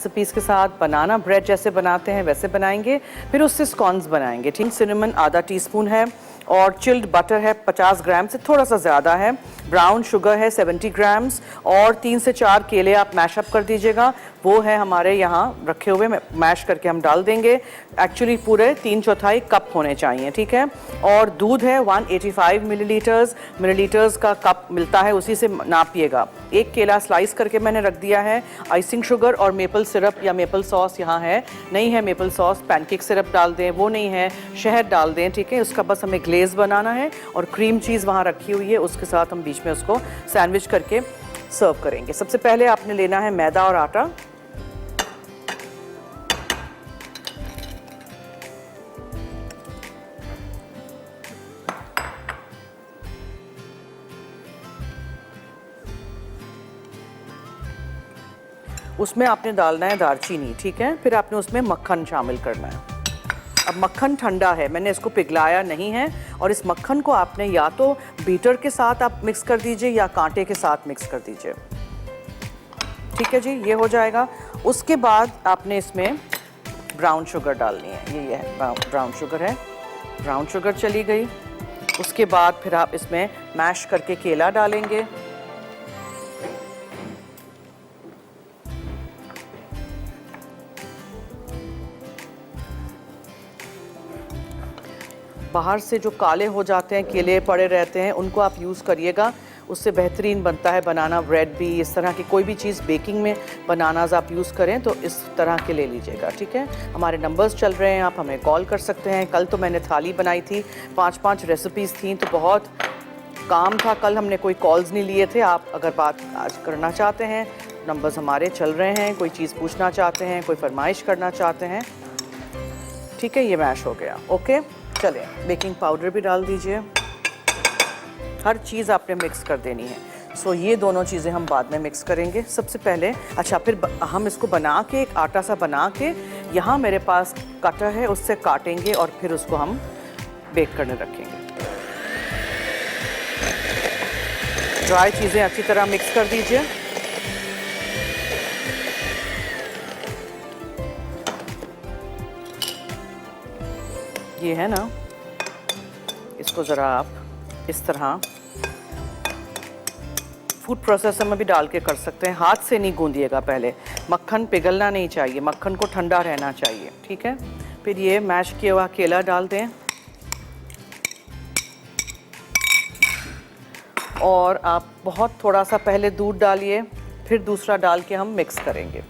Recipes के साथ बनाना bread जैसे बनाते हैं वैसे बनाएंगे, फिर उससे स्कॉन्स बनाएंगे। ठीक, सिनेमन आधा टीस्पून है और चिल्ड बटर है 50 ग्राम से थोड़ा सा ज़्यादा है, ब्राउन शुगर है 70 ग्राम्स और 3 से 4 केले आप मैशअप कर दीजिएगा, वो है हमारे यहाँ रखे हुए, मैश करके हम डाल देंगे। एक्चुअली पूरे 3/4 कप होने चाहिए, ठीक है। और दूध है 185 मिलीलीटर्स का कप मिलता है, उसी से नापिएगा। एक केला स्लाइस करके मैंने रख दिया है। आइसिंग शुगर और मेपल सिरप या मेपल सॉस यहाँ है, नहीं है मेपल सॉस, पैनकेक सिरप डाल दें, वो नहीं है शहद डाल दें, ठीक है। उसका बस हमें ग्लेज बनाना है और क्रीम चीज़ वहाँ रखी हुई है, उसके साथ हम बीच में उसको सैंडविच करके सर्व करेंगे। सबसे पहले आपने लेना है मैदा और आटा। उसमें आपने डालना है दालचीनी, ठीक है। फिर आपने उसमें मक्खन शामिल करना है। अब मक्खन ठंडा है, मैंने इसको पिघलाया नहीं है, और इस मक्खन को आपने या तो बीटर के साथ आप मिक्स कर दीजिए या कांटे के साथ मिक्स कर दीजिए, ठीक है जी। ये हो जाएगा। उसके बाद आपने इसमें ब्राउन शुगर डालनी है, ये है ब्राउन शुगर है, ब्राउन शुगर चली गई। उसके बाद फिर आप इसमें मैश करके केला डालेंगे, बाहर से जो काले हो जाते हैं केले पड़े रहते हैं उनको आप यूज़ करिएगा, उससे बेहतरीन बनता है बनाना ब्रेड भी। इस तरह की कोई भी चीज़ बेकिंग में बनानाज आप यूज़ करें तो इस तरह के ले लीजिएगा, ठीक है। हमारे नंबर्स चल रहे हैं, आप हमें कॉल कर सकते हैं। कल तो मैंने थाली बनाई थी, 5-5 रेसिपीज़ थी, तो बहुत काम था कल, हमने कोई कॉल्स नहीं लिए थे। आप अगर बात आज करना चाहते हैं, नंबर्स हमारे चल रहे हैं, कोई चीज़ पूछना चाहते हैं, कोई फरमाइश करना चाहते हैं, ठीक है। ये मैश हो गया, ओके। चलें, बेकिंग पाउडर भी डाल दीजिए, हर चीज़ आपने मिक्स कर देनी है। सो ये दोनों चीज़ें हम बाद में मिक्स करेंगे सबसे पहले। अच्छा, फिर हम इसको बना के एक आटा सा बना के, यहाँ मेरे पास कटर है उससे काटेंगे और फिर उसको हम बेक करने रखेंगे। ड्राई चीज़ें अच्छी तरह मिक्स कर दीजिए। ये है ना, इसको ज़रा आप इस तरह फूड प्रोसेसर में भी डाल के कर सकते हैं, हाथ से नहीं गूंदिएगा पहले, मक्खन पिघलना नहीं चाहिए, मक्खन को ठंडा रहना चाहिए, ठीक है। फिर ये मैश किया हुआ केला डाल दें और आप बहुत थोड़ा सा पहले दूध डालिए, फिर दूसरा डाल के हम मिक्स करेंगे।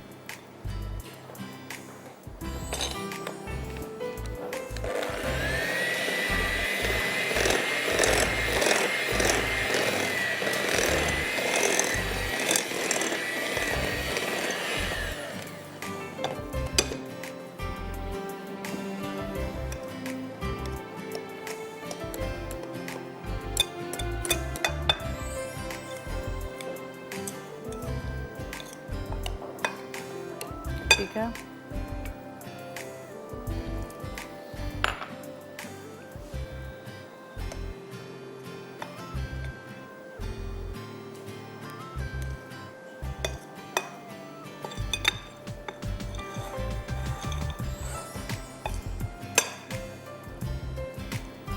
ठीक है,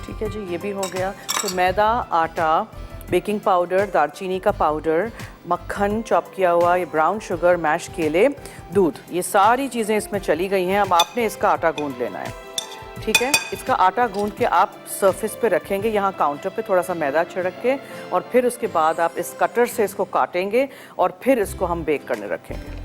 ठीक है जी, ये भी हो गया। तो मैदा, आटा, बेकिंग पाउडर, दालचीनी का पाउडर, मक्खन चॉप किया हुआ, ये ब्राउन शुगर, मैश केले, दूध, ये सारी चीज़ें इसमें चली गई हैं। अब आपने इसका आटा गूंद लेना है, ठीक है। इसका आटा गूंद के आप सरफेस पे रखेंगे, यहाँ काउंटर पे थोड़ा सा मैदा छिड़क के, और फिर उसके बाद आप इस कटर से इसको काटेंगे और फिर इसको हम बेक करने रखेंगे।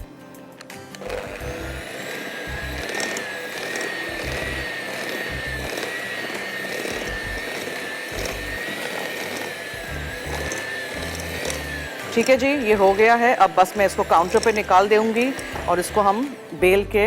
ठीक है जी, ये हो गया है। अब बस मैं इसको काउंटर पे निकाल दूंगी और इसको हम बेल के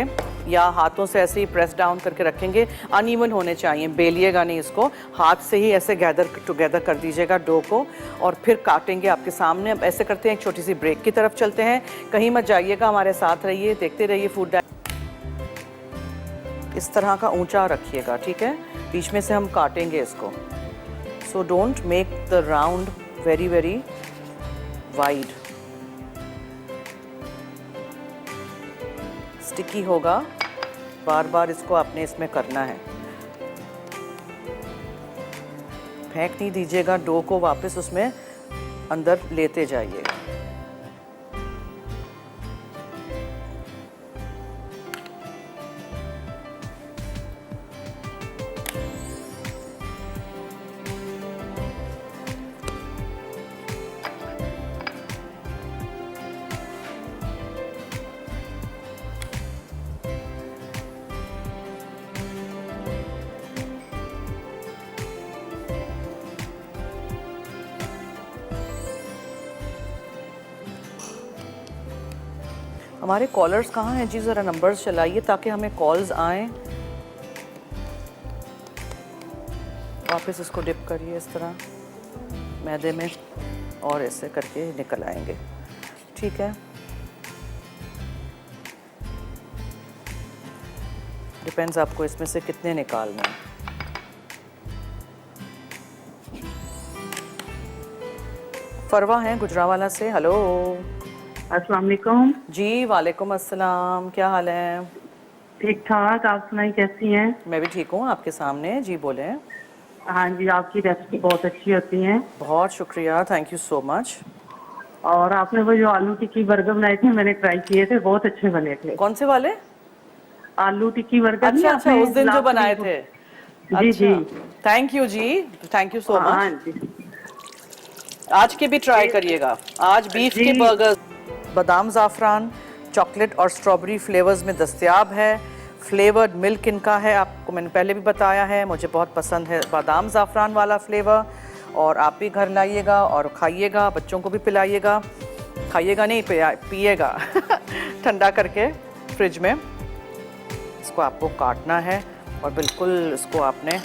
या हाथों से ऐसे ही प्रेस डाउन करके रखेंगे। अनइवन होने चाहिए, बेलिएगा नहीं इसको, हाथ से ही ऐसे गैदर टुगेदर कर दीजिएगा डो को, और फिर काटेंगे आपके सामने। अब ऐसे करते हैं, एक छोटी सी ब्रेक की तरफ चलते हैं, कहीं मत जाइएगा, हमारे साथ रहिए, देखते रहिए फूड डाइट। इस तरह का ऊंचा रखिएगा, ठीक है, बीच में से हम काटेंगे इसको। So don't make the round very very wide. Sticky होगा, बार बार इसको आपने इसमें करना है। फेंक नहीं दीजिएगा, डो को वापस उसमें अंदर लेते जाइएगा। हमारे कॉलर्स कहाँ हैं जी? ज़रा नंबर्स चलाइए ताकि हमें कॉल्स आएँ। वापस इसको डिप करिए इस तरह मैदे में और ऐसे करके निकल आएंगे। ठीक है, डिपेंड्स आपको इसमें से कितने निकालने हैं। फरवा हैं गुजरावाला से। हेलो। अस्सलाम वालेकुम। जी वालेकुम अस्सलाम, क्या हाल है? ठीक ठाक, आप सुनाई कैसी हैं? मैं भी ठीक हूँ, आपके सामने। जी बोले। हाँ जी, आपकी रेसिपी बहुत अच्छी होती है। बहुत शुक्रिया, थैंक यू सो मच। और आपने वो जो आलू टिक्की बर्गर बनाए थे, मैंने ट्राई किए थे, बहुत अच्छे बने थे। कौन से वाले? आलू टिक्की बर्गर नहीं अच्छा अच्छा, आपने उस दिन जो लास्ट बनाए वीक- थे। जी अच्छा, जी। थैंक यू जी, थैंक यू सो हाँ मच। जी आज के भी ट्राई करिएगा। आज बीफ जी। के बर्गर बादाम ज़ाफ़रान चॉकलेट और स्ट्रॉबेरी फ्लेवर्स में दस्तयाब है। फ्लेवर्ड मिल्क इनका है, आपको मैंने पहले भी बताया है, मुझे बहुत पसंद है बादाम ज़ाफ़रान वाला फ्लेवर। और आप भी घर लाइएगा और खाइएगा, बच्चों को भी पिलाइएगा। खाइएगा नहीं, पिएगा ठंडा करके फ्रिज में। इसको आपको काटना है और बिल्कुल इसको आपने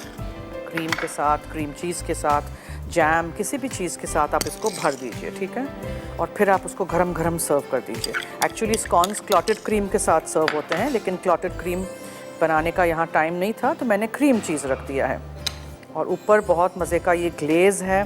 क्रीम के साथ, क्रीम चीज़ के साथ, जैम, किसी भी चीज़ के साथ आप इसको भर दीजिए। ठीक है, और फिर आप उसको गरम गरम सर्व कर दीजिए। एक्चुअली स्कॉन्स क्लॉटेड क्रीम के साथ सर्व होते हैं, लेकिन क्लॉटेड क्रीम बनाने का यहाँ टाइम नहीं था तो मैंने क्रीम चीज़ रख दिया है। और ऊपर बहुत मज़े का ये ग्लेज़ है।